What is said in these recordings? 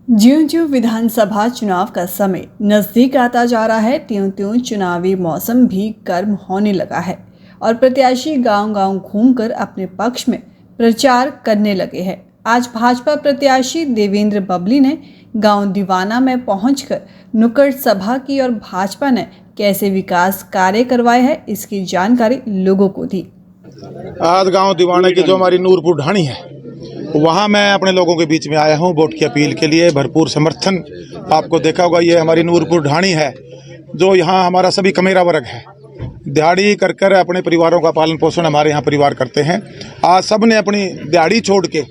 ज्यों-ज्यों विधानसभा चुनाव का समय नजदीक आता जा रहा है, त्यों-त्यों चुनावी मौसम भी गर्म होने लगा है और प्रत्याशी गांव-गांव घूमकर अपने पक्ष में प्रचार करने लगे हैं। आज भाजपा प्रत्याशी देवेंद्र बबली ने गांव दीवाना में पहुंचकर नुक्कड़ सभा की और भाजपा ने कैसे विकास कार्य करवाए हैं, इसकी जानकारी लोगों को दी। आज गांव दीवाना की जो हमारी नूरपुर ढाणी है, वहां मैं अपने लोगों के बीच में आया हूं वोट की अपील के लिए। भरपूर समर्थन आपको देखा होगा। ये हमारी नूरपुर ढाणी है, जो यहाँ हमारा सभी कमेरा वर्ग है, दिहाड़ी कर कर अपने परिवारों का पालन पोषण हमारे यहाँ परिवार करते हैं। आज सब ने अपनी दिहाड़ी छोड़ के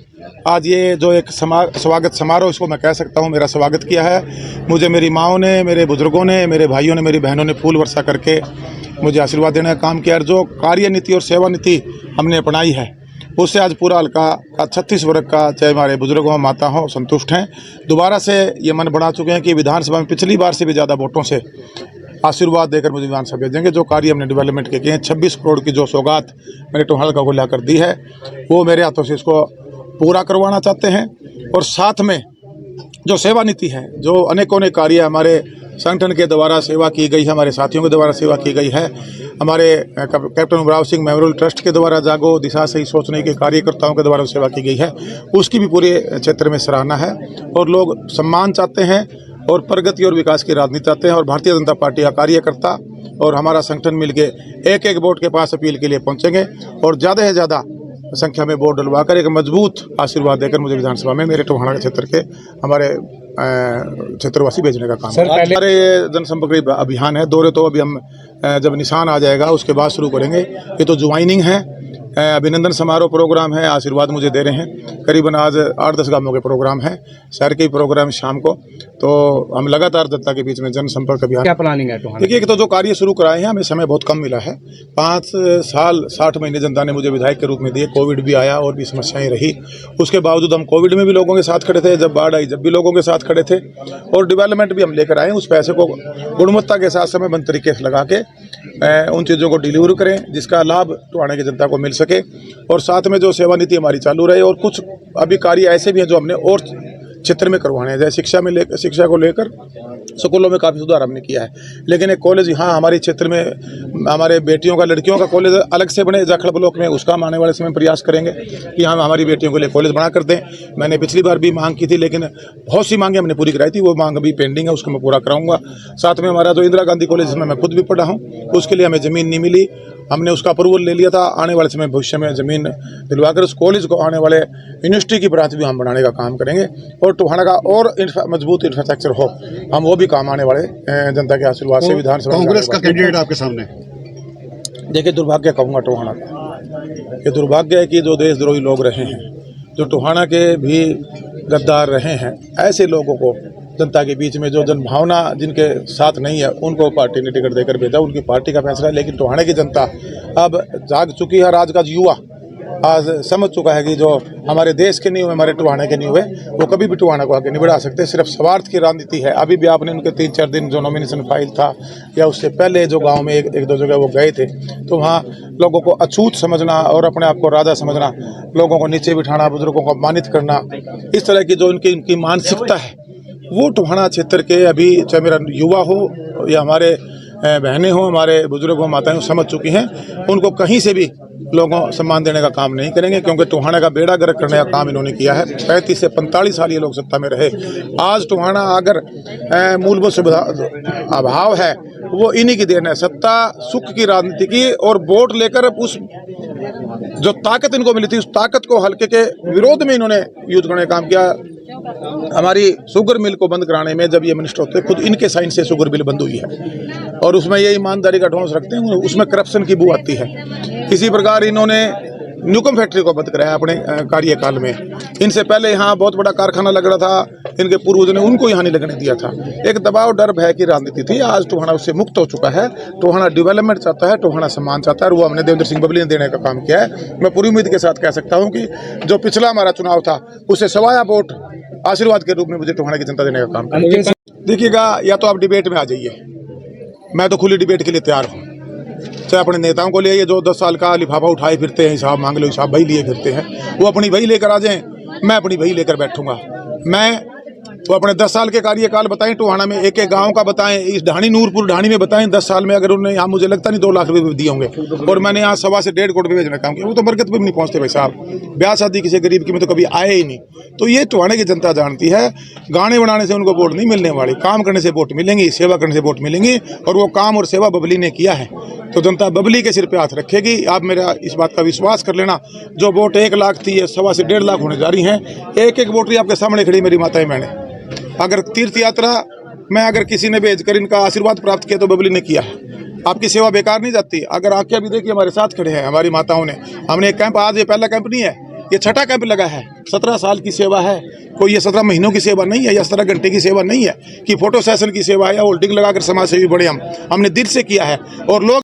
आज ये जो एक स्वागत समारोह, इसको मैं कह सकता हूँ, मेरा स्वागत किया है। मुझे मेरी माँओं ने, मेरे बुजुर्गों ने, मेरे भाइयों ने, मेरी बहनों ने फूल वर्षा करके मुझे आशीर्वाद देने का काम किया। और जो कार्य नीति और सेवा नीति हमने अपनाई है, उससे आज पूरा हल्का का 36 वर्ग का, चाहे हमारे बुजुर्ग हो, माता हो, संतुष्ट हैं। दोबारा से ये मन बना चुके हैं कि विधानसभा में पिछली बार से भी ज़्यादा वोटों से आशीर्वाद देकर मुझे विधानसभा भेजेंगे। जो कार्य हमने डेवलपमेंट के किए हैं, 26 करोड़ की जो सौगात मैंने टोहाना को लाकर दी है, वो मेरे हाथों से इसको पूरा करवाना चाहते हैं। और साथ में जो सेवा नीति है, जो अनेकों ने कार्य हमारे संगठन के द्वारा सेवा की गई है, हमारे साथियों के द्वारा सेवा की गई है, हमारे captain Umrao Singh memorial trust के द्वारा जागो दिशा सही सोचने के कार्यकर्ताओं के द्वारा सेवा की गई है, उसकी भी पूरे क्षेत्र में सराहना है। और लोग सम्मान चाहते हैं और प्रगति और विकास की राजनीति चाहते हैं। और भारतीय जनता पार्टी का कार्यकर्ता और हमारा संगठन मिलके एक एक वोट के पास अपील के लिए पहुंचेंगे और ज़्यादा से ज़्यादा संख्या में वोट डलवाकर एक मजबूत आशीर्वाद देकर मुझे विधानसभा में मेरे टोहाना के क्षेत्र के हमारे क्षेत्रवासी भेजने का काम है। हमारे ये जनसंपर्क अभियान है, दौरे तो अभी हम जब निशान आ जाएगा उसके बाद शुरू करेंगे। ये तो ज्वाइनिंग है, अभिनंदन समारोह प्रोग्राम है, आशीर्वाद मुझे दे रहे हैं। करीबन आज 8-10 गांवों के प्रोग्राम है, शहर के प्रोग्राम शाम को। तो हम लगातार जनता के बीच में जनसंपर्क अभियान। क्या प्लानिंग है? देखिए, तो जो कार्य शुरू कराए हैं, हमें समय बहुत कम मिला है। 5 साल 60 महीने जनता ने मुझे विधायक के रूप में दिए। कोविड भी आया और भी समस्याएं रही, उसके बावजूद हम कोविड में भी लोगों के साथ खड़े थे, जब बाढ़ आई जब भी लोगों के साथ खड़े थे। और डेवलपमेंट भी हम लेकर आए, उस पैसे को गुणवत्ता के साथ समयबद्ध तरीके से लगा के उन चीज़ों को डिलीवर करें जिसका लाभ टोहाना की जनता को मिल सके। और साथ में जो सेवा नीति हमारी चालू रहे। और कुछ अभी कार्य ऐसे भी हैं जो हमने और क्षेत्र में करवाने हैं, जैसे शिक्षा को लेकर स्कूलों में काफ़ी सुधार हमने किया है। लेकिन एक कॉलेज यहाँ हमारे क्षेत्र में, हमारे बेटियों का, लड़कियों का कॉलेज अलग से बने जाखड़ ब्लॉक में, उसका हम आने वाले समय प्रयास करेंगे कि हम हमारी बेटियों के लिए कॉलेज बना कर दें। मैंने पिछली बार भी मांग की थी, लेकिन बहुत सी मांगें हमने पूरी कराई थी, वो मांग अभी पेंडिंग है, उसको मैं पूरा कराऊंगा। साथ में हमारा जो इंदिरा गांधी कॉलेज, जिसमें मैं खुद भी पढ़ा हूँ, उसके लिए हमें ज़मीन नहीं मिली, हमने उसका अप्रूवल ले लिया था। आने वाले समय भविष्य में ज़मीन दिलवाकर उस कॉलेज को आने वाले यूनिवर्सिटी की प्रांत भी हम बनाने का काम करेंगे। और टोहाना का और मजबूत इंफ्रास्ट्रक्चर हो, हम वो भी काम आने वाले जनता के आशीर्वाद से विधानसभा। कांग्रेस का कैंडिडेट आपके सामने, देखिए, दुर्भाग्य कहूँगा टोहाना का, ये दुर्भाग्य है कि जो देशद्रोही लोग रहे हैं, जो टोहाना के भी गद्दार रहे हैं, ऐसे लोगों को जनता के बीच में, जो जनभावना जिनके साथ नहीं है, उनको पार्टी ने टिकट देकर भेजा। उनकी पार्टी का फैसला है। लेकिन टोहाना की जनता अब जाग चुकी है। आज का युवा आज समझ चुका है कि जो हमारे देश के नहीं हुए, हमारे टोहाना के नहीं हुए, वो कभी भी टोहाना को आगे नहीं बढ़ा सकते। सिर्फ स्वार्थ की राजनीति है। अभी भी आपने उनके 3-4 दिन जो नॉमिनेशन फाइल था, या उससे पहले जो गांव में एक दो जगह वो गए थे, तो वहाँ लोगों को अछूत समझना और अपने आप को राजा समझना, लोगों को नीचे बिठाना, बुजुर्गों को अपमानित करना, इस तरह की जो उनकी मानसिकता है, वो टोहाना क्षेत्र के अभी, चाहे मेरा युवा हो या हमारे बहनें हों, हमारे बुजुर्ग हो, माताएं हो, समझ चुकी हैं। उनको कहीं से भी लोगों सम्मान देने का काम नहीं करेंगे, क्योंकि टोहाना का बेड़ा गर्क करने का काम इन्होंने किया है। 35 से 45 साल ये लोग सत्ता में रहे। आज टोहाना अगर मूलभूत सुविधा अभाव है, वो इन्हीं की देन है। सत्ता सुख की राजनीति की, और वोट लेकर उस जो ताकत इनको मिली थी, उस ताकत को हल्के के विरोध में इन्होंने यूज करने का काम किया। हमारी शुगर मिल को बंद कराने में जब ये मिनिस्टर होते, खुद इनके साइन से शुगर मिल बंद हुई है, और उसमें ये ईमानदारी का ढोंस रखते हैं, उसमें करप्शन की बू आती है। इसी प्रकार इन्होंने न्यूकम फैक्ट्री को बंद कराया अपने कार्यकाल में। इनसे पहले यहाँ बहुत बड़ा कारखाना लग रहा था, इनके पूर्वजों ने उनको यहाँ नहीं लगने दिया था। एक दबाव, डर, भय की राजनीति थी। आज टोहाना उससे मुक्त हो चुका है। टोहाना डेवलपमेंट चाहता है, टोहाना सम्मान चाहता है, और वो हमने देवेंद्र सिंह बबली ने देने का काम किया है। मैं पूरी उम्मीद के साथ कह सकता हूँ कि जो पिछला हमारा चुनाव था, उससे सवाया वोट आशीर्वाद के रूप में मुझे टोहाना की जनता देने का काम करेगी। देखिएगा, या तो आप डिबेट में आ जाइए, मैं तो खुली डिबेट के लिए तैयार हूँ। चाहे अपने नेताओं को लिए, जो 10 साल का लिफाफा उठाए फिरते हैं, हिसाब मांग लो, हिसाब भाई लिए फिरते हैं, वो अपनी वही लेकर आ जाएं, मैं अपनी वही लेकर बैठूंगा। मैं वो अपने 10 साल के कार्यकाल बताएं, टोहाना में एक एक गांव का बताएं, इस ढाणी नूरपुर ढाणी में बताएं 10 साल में अगर उन्होंने यहाँ मुझे लगता नहीं 2 लाख रुपए दिए होंगे, और मैंने यहाँ 1.25 से 1.5 करोड़ भेजने काम किया। वो तो बरकत पे भी नहीं पहुँचते भाई साहब, ब्याह शादी किसी गरीब की में तो कभी आए ही नहीं। तो ये टोहाने की जनता जानती है, गाने बनाने से उनको वोट नहीं मिलने वाली, काम करने से वोट मिलेंगी, सेवा करने से वोट मिलेंगी, और वो काम और सेवा बबली ने किया है तो जनता बबली के सिर पे हाथ रखेगी। आप मेरा इस बात का विश्वास कर लेना, जो वोट 1 लाख थी 1.25 से 1.5 लाख होने जा रही हैं। एक एक वोटरी आपके सामने खड़ी मेरी माताएं बहनें। अगर तीर्थ यात्रा में अगर किसी ने भेजकर इनका आशीर्वाद प्राप्त किया तो बबली ने किया है। आपकी सेवा बेकार नहीं जाती। अगर आके अभी देखिए हमारे साथ खड़े हैं हमारी माताओं ने, हमने एक कैंप, आज ये पहला कैंप नहीं है, ये 6ठा कैंप लगा है। 17 साल की सेवा है, कोई ये 17 महीनों की सेवा नहीं है या 17 घंटे की सेवा नहीं है कि फोटो सेशन की सेवा है या होल्डिंग लगाकर समाज सेवी बड़े। हमने दिल से किया है और लोग